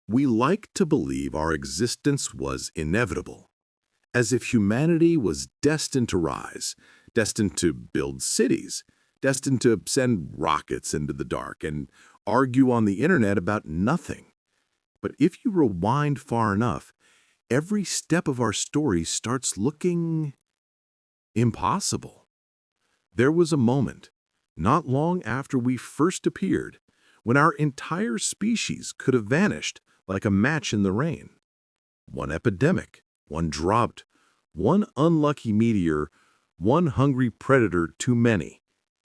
We like to believe our existence was inevitable, as if humanity was destined to rise, destined to build cities, destined to send rockets into the dark and argue on the internet about nothing. But if you rewind far enough, every step of our story starts looking impossible. There was a moment, not long after we first appeared, when our entire species could have vanished like a match in the rain. One epidemic, one drought, one unlucky meteor, one hungry predator too many.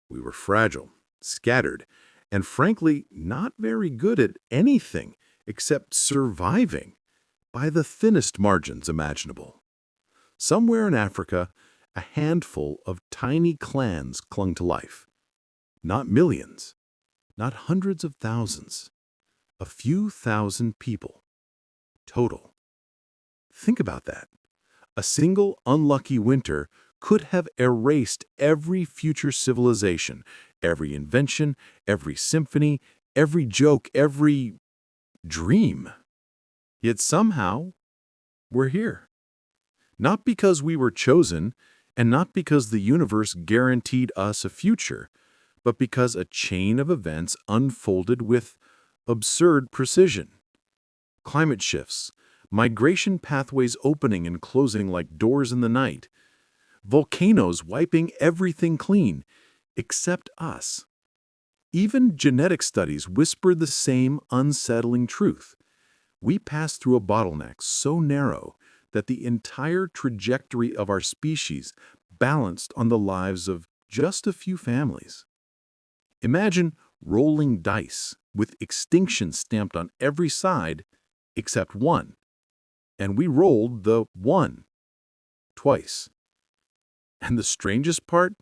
We were fragile, scattered, and frankly not very good at anything except surviving by the thinnest margins imaginable. Somewhere in Africa, a handful of tiny clans clung to life. Not millions, not hundreds of thousands, a few thousand people. Total. Think about that. A single unlucky winter could have erased every future civilization, every invention, every symphony, every joke, every dream. Yet somehow, we're here. Not because we were chosen, and not because the universe guaranteed us a future, but because a chain of events unfolded with absurd precision. Climate shifts, migration pathways opening and closing like doors in the night, volcanoes wiping everything clean, except us. Even genetic studies whisper the same unsettling truth. We passed through a bottleneck so narrow that the entire trajectory of our species balanced on the lives of just a few families. Imagine rolling dice with extinction stamped on every side except one. And we rolled the one twice. And the strangest part?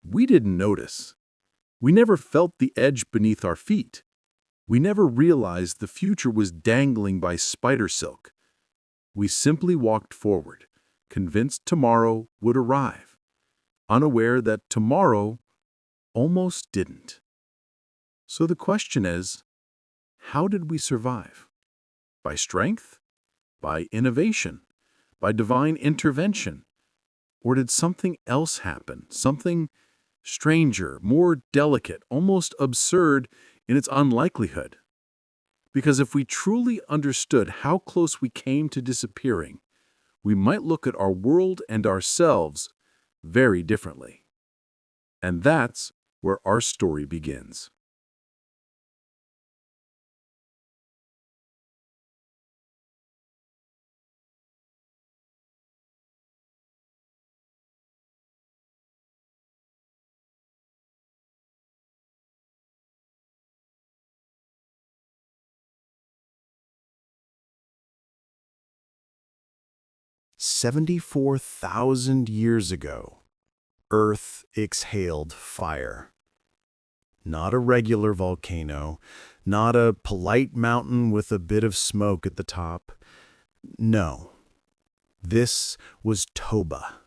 We didn't notice. We never felt the edge beneath our feet. We never realized the future was dangling by spider silk. We simply walked forward, convinced tomorrow would arrive, unaware that tomorrow almost didn't. So the question is, how did we survive? By strength? By innovation? By divine intervention? Or did something else happen, something stranger, more delicate, almost absurd in its unlikelihood? Because if we truly understood how close we came to disappearing, we might look at our world and ourselves very differently. And that's where our story begins. "74,000 years ago, Earth exhaled fire. Not a regular volcano, not a polite mountain with a bit of smoke at the top. No, this was Toba,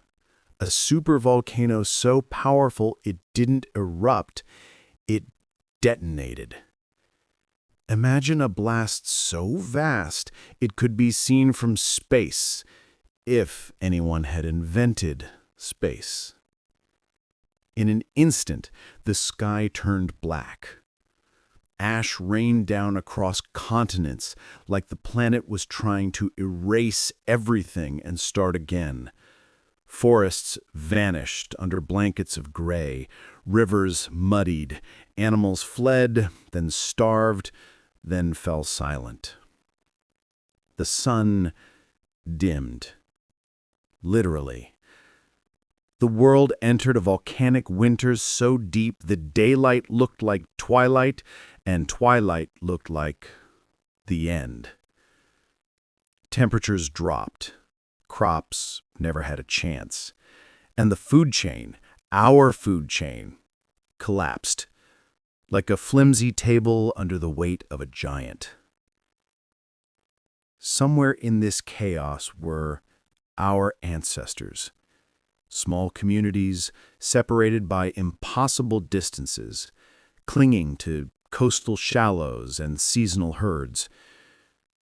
a supervolcano so powerful it didn't erupt, it detonated. Imagine a blast so vast it could be seen from space, if anyone had invented space. In an instant, the sky turned black. Ash rained down across continents like the planet was trying to erase everything and start again. Forests vanished under blankets of gray, rivers muddied, animals fled, then starved, then fell silent. The sun dimmed. Literally. The world entered a volcanic winter so deep the daylight looked like twilight, and twilight looked like the end. Temperatures dropped. Crops never had a chance. And the food chain, our food chain, collapsed, like a flimsy table under the weight of a giant. Somewhere in this chaos were our ancestors. Small communities separated by impossible distances, clinging to coastal shallows and seasonal herds,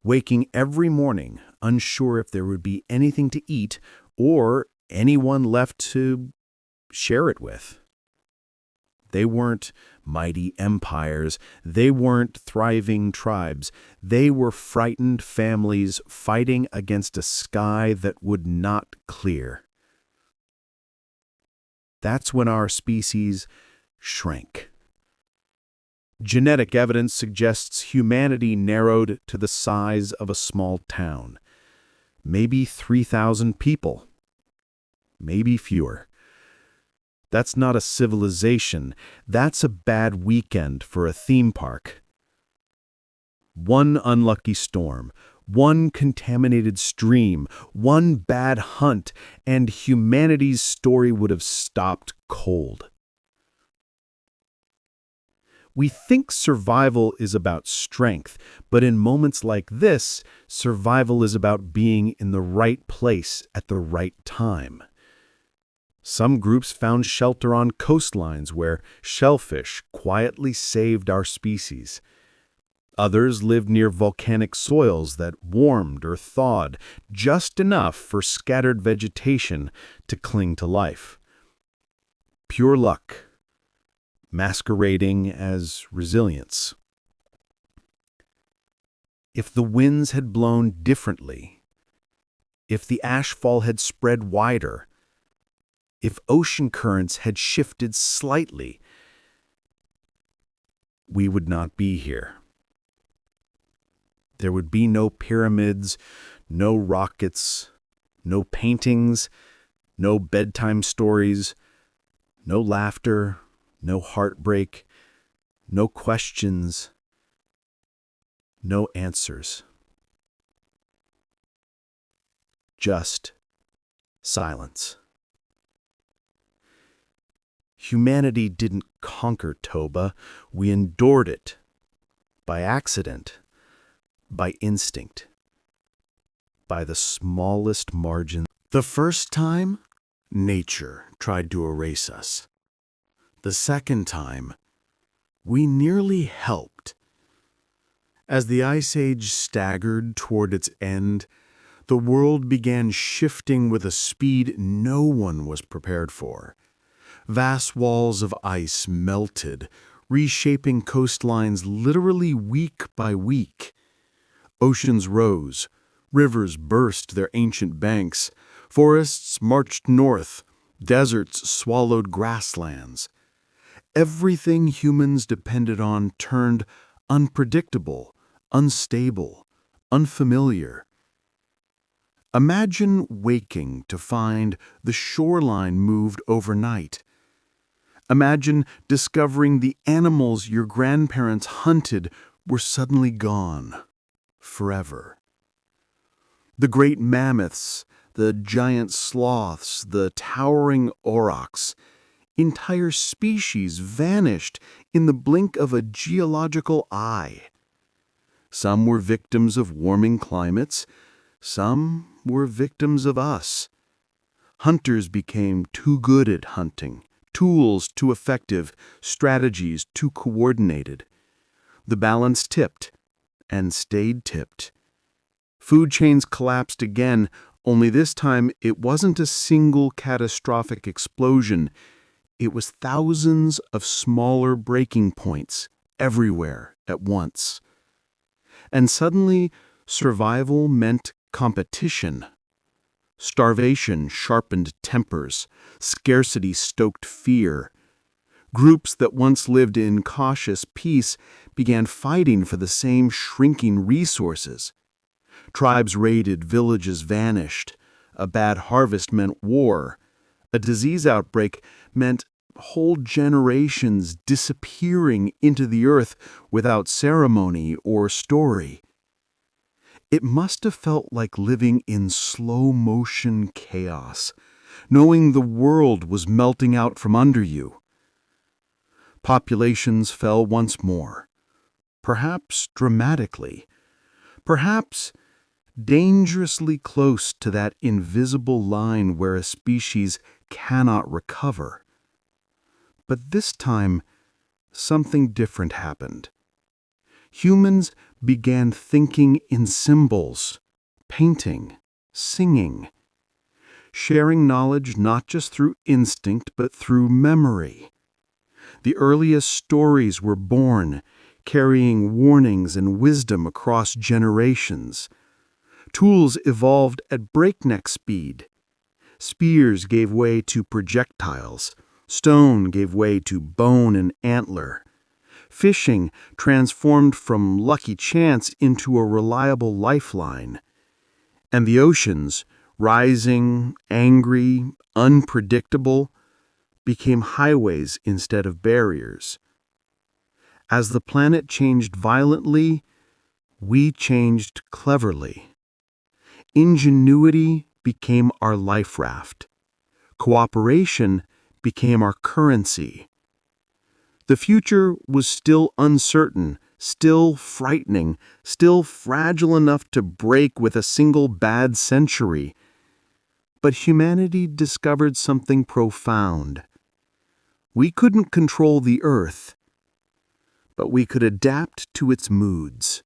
waking every morning unsure if there would be anything to eat or anyone left to share it with. They weren't mighty empires. They weren't thriving tribes. They were frightened families fighting against a sky that would not clear. That's when our species shrank. Genetic evidence suggests humanity narrowed to the size of a small town. Maybe 3,000 people. Maybe fewer. That's not a civilization. That's a bad weekend for a theme park. One unlucky storm, one contaminated stream, one bad hunt, and humanity's story would have stopped cold. We think survival is about strength, but in moments like this, survival is about being in the right place at the right time. Some groups found shelter on coastlines where shellfish quietly saved our species. Others lived near volcanic soils that warmed or thawed just enough for scattered vegetation to cling to life. Pure luck, masquerading as resilience. If the winds had blown differently, if the ashfall had spread wider, if ocean currents had shifted slightly, we would not be here. There would be no pyramids, no rockets, no paintings, no bedtime stories, no laughter, no heartbreak, no questions, no answers. Just silence. Humanity didn't conquer Toba. We endured it. By accident. By instinct. By the smallest margin. The first time, nature tried to erase us. The second time, we nearly helped. As the Ice Age staggered toward its end, the world began shifting with a speed no one was prepared for. Vast walls of ice melted, reshaping coastlines literally week by week. Oceans rose, rivers burst their ancient banks, forests marched north, deserts swallowed grasslands. Everything humans depended on turned unpredictable, unstable, unfamiliar. Imagine waking to find the shoreline moved overnight. Imagine discovering the animals your grandparents hunted were suddenly gone, forever. The great mammoths, the giant sloths, the towering aurochs, entire species vanished in the blink of a geological eye. Some were victims of warming climates, some were victims of us. Hunters became too good at hunting. Tools too effective, strategies too coordinated. The balance tipped, and stayed tipped. Food chains collapsed again, only this time it wasn't a single catastrophic explosion. It was thousands of smaller breaking points, everywhere at once. And suddenly, survival meant competition. Starvation sharpened tempers, scarcity stoked fear. Groups that once lived in cautious peace began fighting for the same shrinking resources. Tribes raided, villages vanished. A bad harvest meant war. A disease outbreak meant whole generations disappearing into the earth without ceremony or story. It must have felt like living in slow-motion chaos, knowing the world was melting out from under you. Populations fell once more, perhaps dramatically, perhaps dangerously close to that invisible line where a species cannot recover. But this time, something different happened. Humans began thinking in symbols, painting, singing, sharing knowledge not just through instinct but through memory. The earliest stories were born, carrying warnings and wisdom across generations. Tools evolved at breakneck speed. Spears gave way to projectiles. Stone gave way to bone and antler. Fishing transformed from lucky chance into a reliable lifeline. And the oceans, rising, angry, unpredictable, became highways instead of barriers. As the planet changed violently, we changed cleverly. Ingenuity became our life raft. Cooperation became our currency. The future was still uncertain, still frightening, still fragile enough to break with a single bad century. But humanity discovered something profound. We couldn't control the Earth, but we could adapt to its moods.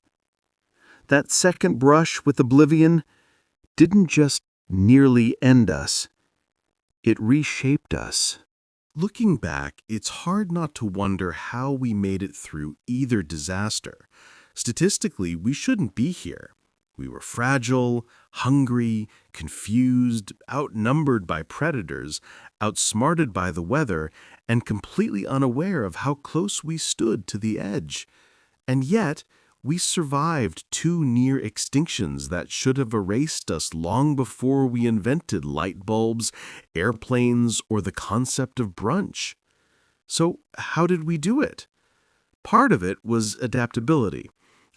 That second brush with oblivion didn't just nearly end us, it reshaped us. Looking back, it's hard not to wonder how we made it through either disaster. Statistically, we shouldn't be here. We were fragile, hungry, confused, outnumbered by predators, outsmarted by the weather, and completely unaware of how close we stood to the edge. And yet, we survived two near extinctions that should have erased us long before we invented light bulbs, airplanes, or the concept of brunch. So, how did we do it? Part of it was adaptability.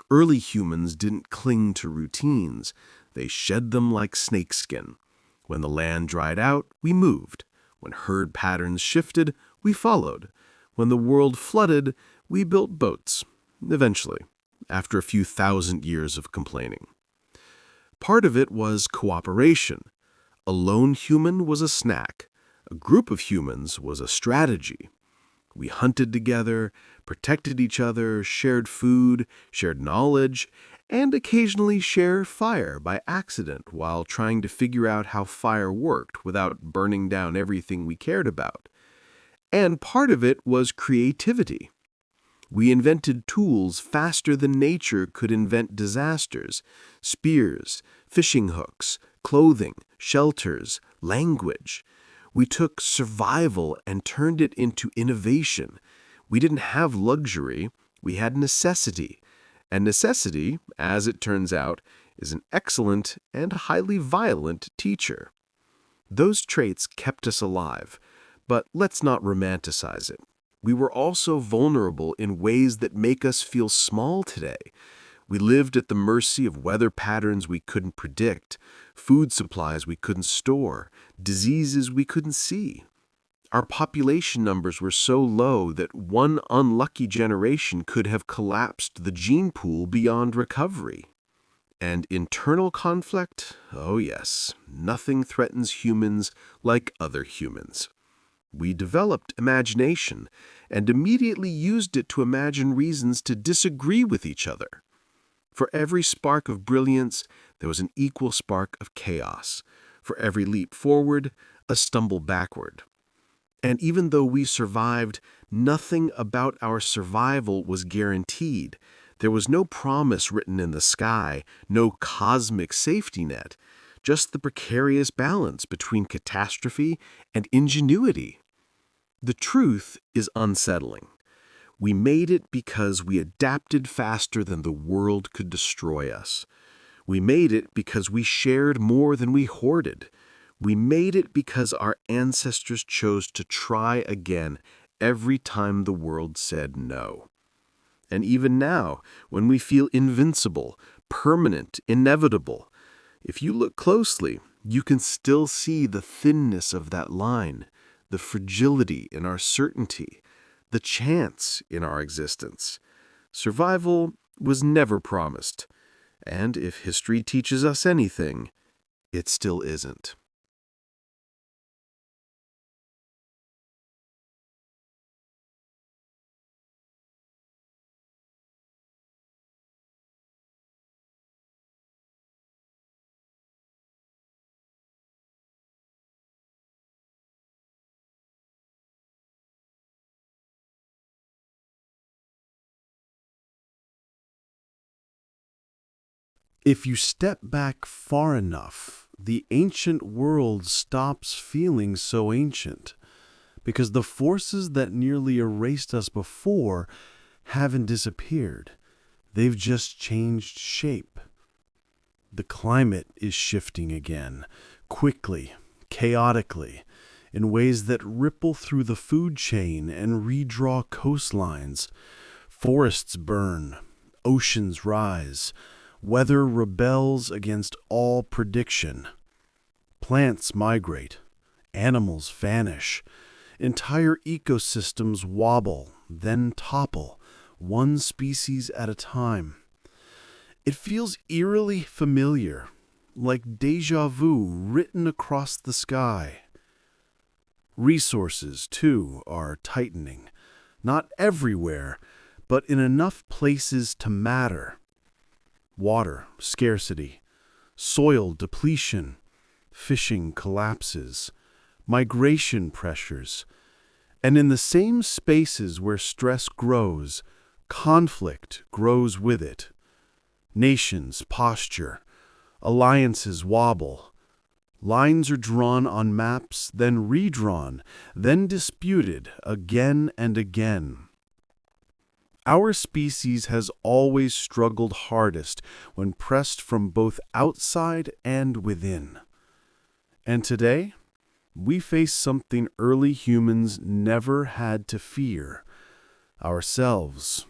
Early humans didn't cling to routines. They shed them like snakeskin. When the land dried out, we moved. When herd patterns shifted, we followed. When the world flooded, we built boats. Eventually, after a few thousand years of complaining. Part of it was cooperation. A lone human was a snack. A group of humans was a strategy. We hunted together, protected each other, shared food, shared knowledge, and occasionally shared fire by accident while trying to figure out how fire worked without burning down everything we cared about. And part of it was creativity. We invented tools faster than nature could invent disasters: spears, fishing hooks, clothing, shelters, language. We took survival and turned it into innovation. We didn't have luxury, we had necessity. And necessity, as it turns out, is an excellent and highly violent teacher. Those traits kept us alive, but let's not romanticize it. We were also vulnerable in ways that make us feel small today. We lived at the mercy of weather patterns we couldn't predict, food supplies we couldn't store, diseases we couldn't see. Our population numbers were so low that one unlucky generation could have collapsed the gene pool beyond recovery. And internal conflict? Oh yes, nothing threatens humans like other humans. We developed imagination and immediately used it to imagine reasons to disagree with each other. For every spark of brilliance, there was an equal spark of chaos. For every leap forward, a stumble backward. And even though we survived, nothing about our survival was guaranteed. There was no promise written in the sky, no cosmic safety net, just the precarious balance between catastrophe and ingenuity. The truth is unsettling. We made it because we adapted faster than the world could destroy us. We made it because we shared more than we hoarded. We made it because our ancestors chose to try again every time the world said no. And even now, when we feel invincible, permanent, inevitable, if you look closely, you can still see the thinness of that line, the fragility in our certainty, the chance in our existence. Survival was never promised, and if history teaches us anything, it still isn't. If you step back far enough, the ancient world stops feeling so ancient, because the forces that nearly erased us before haven't disappeared. They've just changed shape. The climate is shifting again, quickly, chaotically, in ways that ripple through the food chain and redraw coastlines. Forests burn, oceans rise, weather rebels against all prediction. Plants migrate, animals vanish, entire ecosystems wobble, then topple, one species at a time. It feels eerily familiar, like déjà vu written across the sky. Resources, too, are tightening, not everywhere, but in enough places to matter. Water scarcity, soil depletion, fishing collapses, migration pressures, and in the same spaces where stress grows, conflict grows with it. Nations posture, alliances wobble, lines are drawn on maps, then redrawn, then disputed again and again. Our species has always struggled hardest when pressed from both outside and within. And today, we face something early humans never had to fear: ourselves,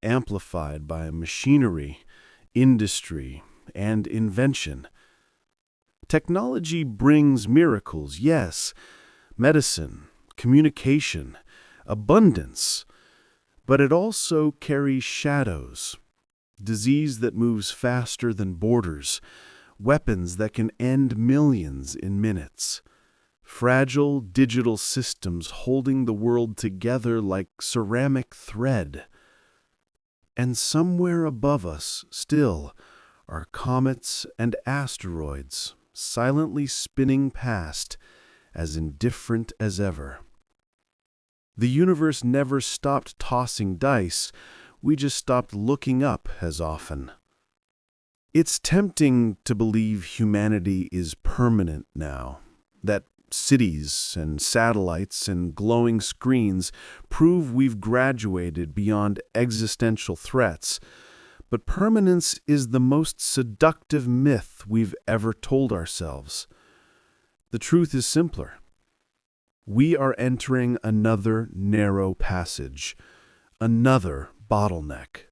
amplified by machinery, industry, and invention. Technology brings miracles, yes, medicine, communication, abundance, but it also carries shadows, disease that moves faster than borders, weapons that can end millions in minutes, fragile digital systems holding the world together like ceramic thread. And somewhere above us, still, are comets and asteroids silently spinning past, as indifferent as ever. The universe never stopped tossing dice, we just stopped looking up as often. It's tempting to believe humanity is permanent now, that cities and satellites and glowing screens prove we've graduated beyond existential threats. But permanence is the most seductive myth we've ever told ourselves. The truth is simpler. We are entering another narrow passage, another bottleneck,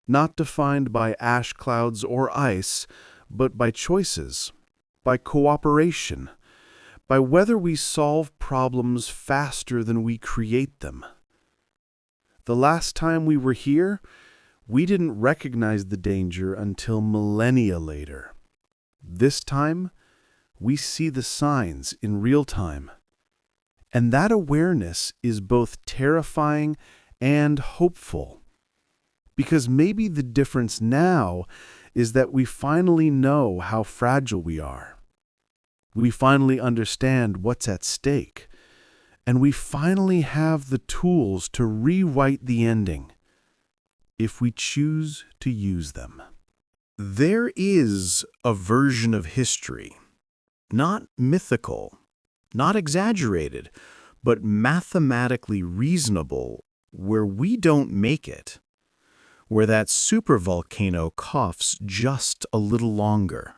not defined by ash clouds or ice, but by choices, by cooperation, by whether we solve problems faster than we create them. The last time we were here, we didn't recognize the danger until millennia later. This time, we see the signs in real time. And that awareness is both terrifying and hopeful. Because maybe the difference now is that we finally know how fragile we are. We finally understand what's at stake. And we finally have the tools to rewrite the ending, if we choose to use them. There is a version of history, not mythical, not exaggerated, but mathematically reasonable, where we don't make it, where that supervolcano coughs just a little longer,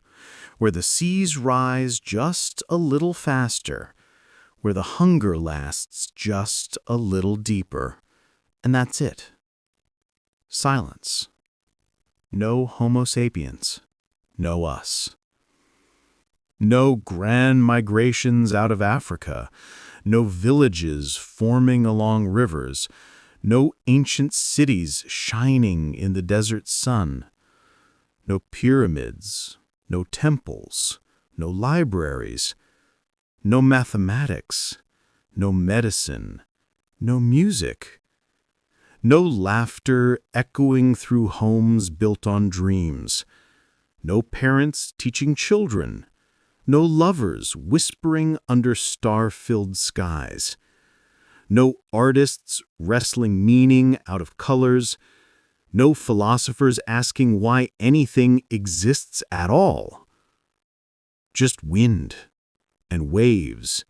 where the seas rise just a little faster, where the hunger lasts just a little deeper, and that's it. Silence. No Homo sapiens. No us. No grand migrations out of Africa. No villages forming along rivers. No ancient cities shining in the desert sun. No pyramids. No temples. No libraries. No mathematics. No medicine. No music. No laughter echoing through homes built on dreams. No parents teaching children. No lovers whispering under star-filled skies. No artists wrestling meaning out of colors. No philosophers asking why anything exists at all. Just wind and waves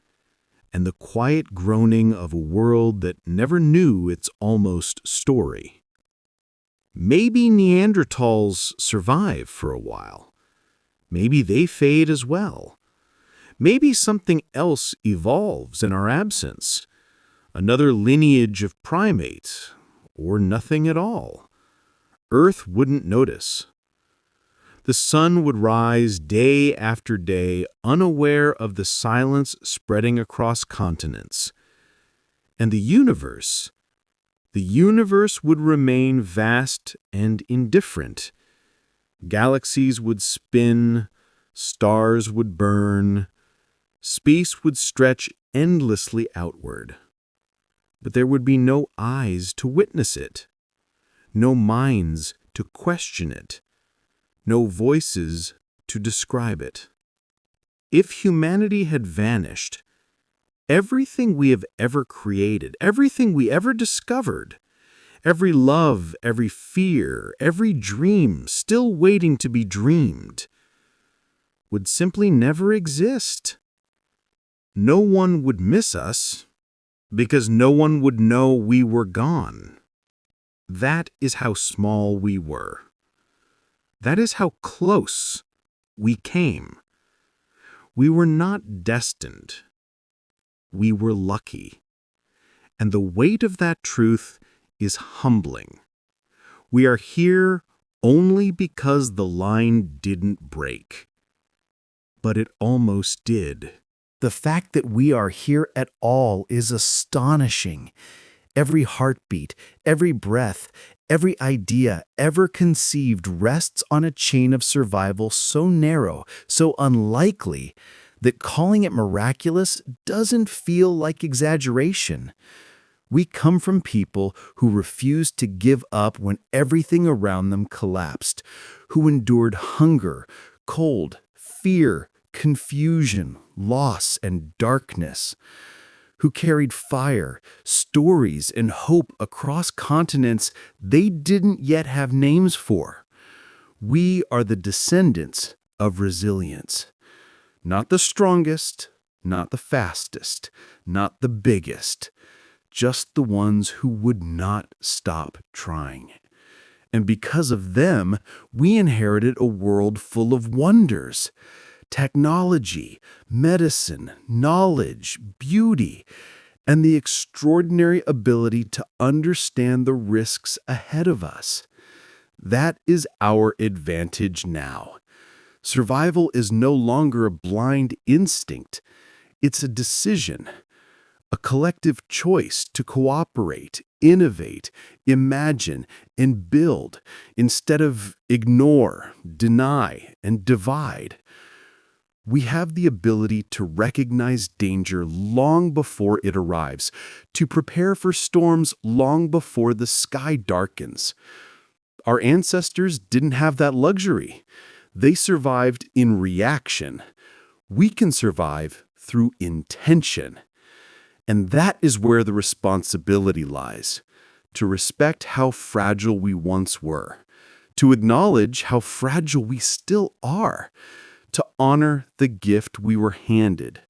and the quiet groaning of a world that never knew its almost story. Maybe Neanderthals survive for a while. Maybe they fade as well. Maybe something else evolves in our absence. Another lineage of primate, or nothing at all. Earth wouldn't notice. The sun would rise day after day, unaware of the silence spreading across continents. And the universe would remain vast and indifferent. Galaxies would spin, stars would burn, space would stretch endlessly outward. But there would be no eyes to witness it, no minds to question it, no voices to describe it. If humanity had vanished, everything we have ever created, everything we ever discovered, every love, every fear, every dream still waiting to be dreamed, would simply never exist. No one would miss us, because no one would know we were gone. That is how small we were. That is how close we came. We were not destined. We were lucky. And the weight of that truth is humbling. We are here only because the line didn't break. But it almost did. The fact that we are here at all is astonishing. Every heartbeat, every breath, every idea ever conceived rests on a chain of survival so narrow, so unlikely, that calling it miraculous doesn't feel like exaggeration. We come from people who refused to give up when everything around them collapsed, who endured hunger, cold, fear, confusion, loss, and darkness, who carried fire, stories, and hope across continents they didn't yet have names for. We are the descendants of resilience. Not the strongest, not the fastest, not the biggest, just the ones who would not stop trying. And because of them, we inherited a world full of wonders. Technology, medicine, knowledge, beauty, and the extraordinary ability to understand the risks ahead of us. That is our advantage now. Survival is no longer a blind instinct. It's a decision, a collective choice to cooperate, innovate, imagine, and build instead of ignore, deny, and divide. We have the ability to recognize danger long before it arrives, to prepare for storms long before the sky darkens. Our ancestors didn't have that luxury. They survived in reaction. We can survive through intention. And that is where the responsibility lies, to respect how fragile we once were, to acknowledge how fragile we still are, to honor the gift we were handed,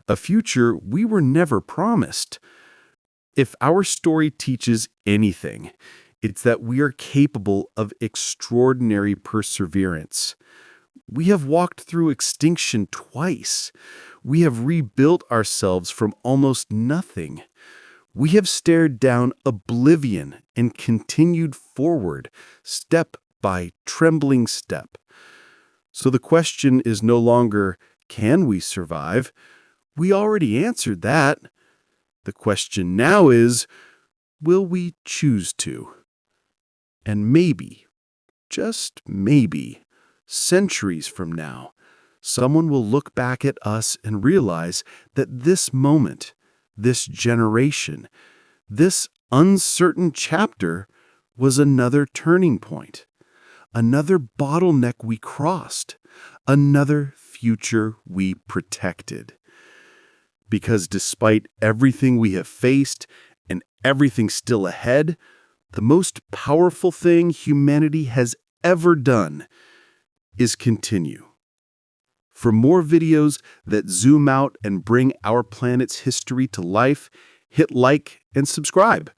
a future we were never promised. If our story teaches anything, it's that we are capable of extraordinary perseverance. We have walked through extinction twice. We have rebuilt ourselves from almost nothing. We have stared down oblivion and continued forward, step by trembling step. So the question is no longer, can we survive? We already answered that. The question now is, will we choose to? And maybe, just maybe, centuries from now, someone will look back at us and realize that this moment, this generation, this uncertain chapter was another turning point, another bottleneck we crossed, another future we protected. Because despite everything we have faced and everything still ahead, The most powerful thing humanity has ever done is continue. For more videos that zoom out and bring our planet's history to life, hit like and subscribe.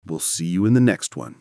We'll see you in the next one.